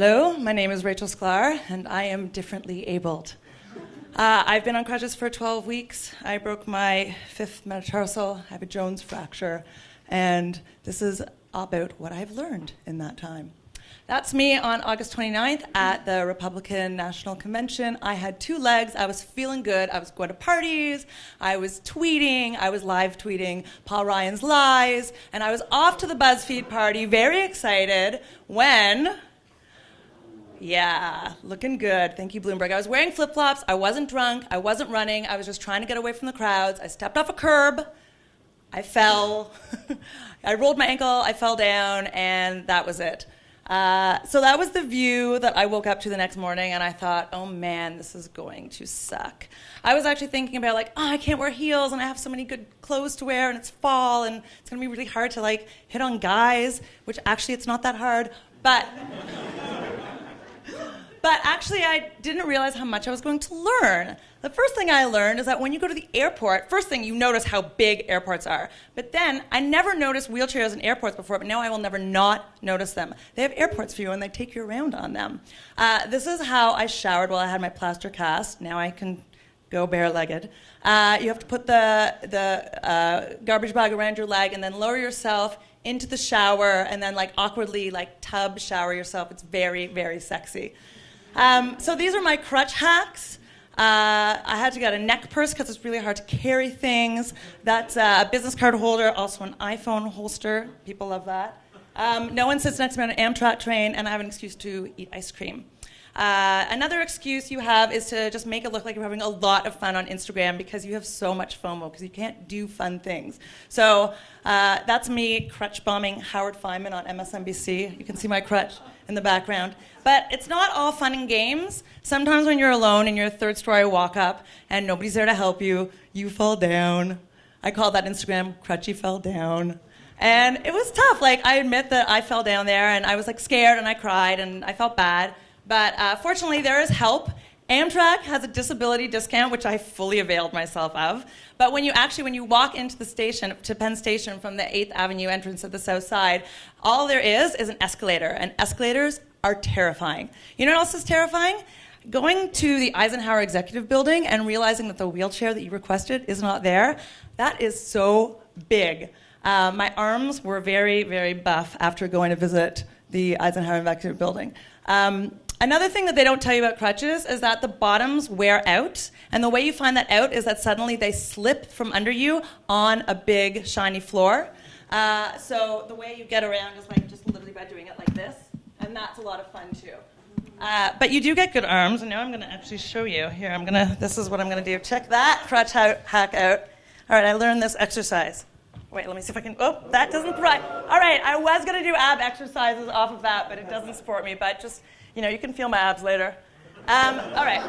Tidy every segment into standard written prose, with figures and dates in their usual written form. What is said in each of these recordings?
Hello, my name is Rachel Sklar, and I am differently abled. I've been on crutches for 12 weeks. I broke my 5th metatarsal, I have a Jones fracture, and this is about what I've learned in that time. That's me on August 29th at the Republican National Convention. I had 2 legs, I was feeling good, I was going to parties, I was tweeting, I was live tweeting Paul Ryan's lies, and I was off to the BuzzFeed party, very excited, when... Yeah, looking good. Thank you, Bloomberg. I was wearing flip-flops. I wasn't drunk. I wasn't running. I was just trying to get away from the crowds. I stepped off a curb. I fell. I rolled my ankle. I fell down, and that was it. So that was the view that I woke up to the next morning, and I thought, oh, man, this is going to suck. I was actually thinking about, I can't wear heels, and I have so many good clothes to wear, and it's fall, and it's going to be really hard to, hit on guys, which actually it's not that hard, but... But actually, I didn't realize how much I was going to learn. The first thing I learned is that when you go to the airport, first thing, you notice how big airports are. But then, I never noticed wheelchairs in airports before, but now I will never not notice them. They have airports for you, and they take you around on them. This is how I showered while I had my plaster cast. Now I can go bare-legged. You have to put the garbage bag around your leg and then lower yourself into the shower and then awkwardly tub shower yourself. It's very, very sexy. So these are my crutch hacks. I had to get a neck purse because it's really hard to carry things. That's a business card holder, also an iPhone holster. People love that. No one sits next to me on an Amtrak train, and I have an excuse to eat ice cream. Another excuse you have is to just make it look like you're having a lot of fun on Instagram because you have so much FOMO because you can't do fun things. So that's me crutch bombing Howard Fineman on MSNBC. You can see my crutch in the background. But it's not all fun and games. Sometimes when you're alone in your 3rd story walk up and nobody's there to help you, you fall down. I call that Instagram crutchy fell down. And it was tough. I admit that I fell down there and I was scared and I cried and I felt bad. But fortunately, there is help. Amtrak has a disability discount, which I fully availed myself of. But when you walk into the station, to Penn Station from the 8th Avenue entrance of the South Side, all there is an escalator. And escalators are terrifying. You know what else is terrifying? Going to the Eisenhower Executive Building and realizing that the wheelchair that you requested is not there. That is so big. My arms were very, very buff after going to visit the Eisenhower Executive Building. Another thing that they don't tell you about crutches is that the bottoms wear out, and the way you find that out is that suddenly they slip from under you on a big, shiny floor. So the way you get around is just literally by doing it like this, and that's a lot of fun too. But you do get good arms, and now I'm going to actually show you. Here, this is what I'm going to do. Check that crutch hack out. All right, I learned this exercise. Wait, let me see if I can, that doesn't, right. All right, I was going to do ab exercises off of that, but it doesn't support me, but just, you can feel my abs later. All right,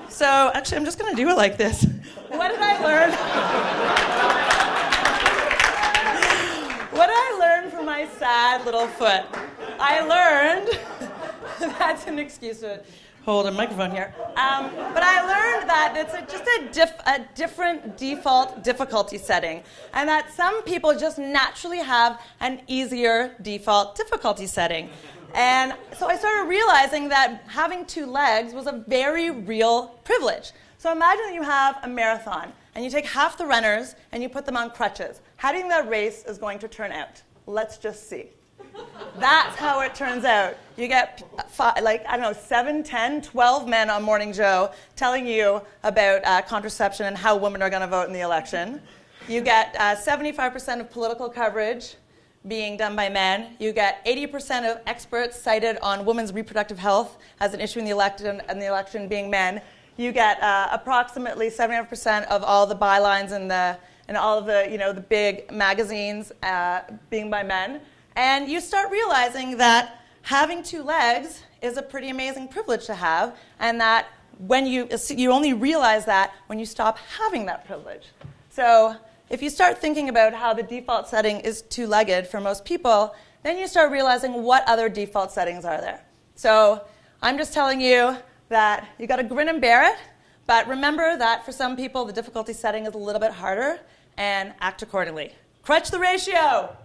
so actually I'm just going to do it like this. What did I learn? What did I learn from my sad little foot? I learned, that's an excuse to hold a microphone here, but I learned that it's just a different default difficulty setting, and that some people just naturally have an easier default difficulty setting. And so I started realizing that having 2 legs was a very real privilege. So imagine that you have a marathon, and you take half the runners, and you put them on crutches. How do you think that race is going to turn out? Let's just see. That's how it turns out. You get 7, 10, 12 men on Morning Joe telling you about contraception and how women are going to vote in the election. You get 75% of political coverage being done by men. You get 80% of experts cited on women's reproductive health as an issue in the election being men. You get approximately 75% of all the bylines and all of the big magazines being by men. And you start realizing that having 2 legs is a pretty amazing privilege to have, and that when you only realize that when you stop having that privilege. So if you start thinking about how the default setting is 2-legged for most people, then you start realizing what other default settings are there. So I'm just telling you that you got to grin and bear it, but remember that for some people the difficulty setting is a little bit harder, and act accordingly. Crutch the ratio!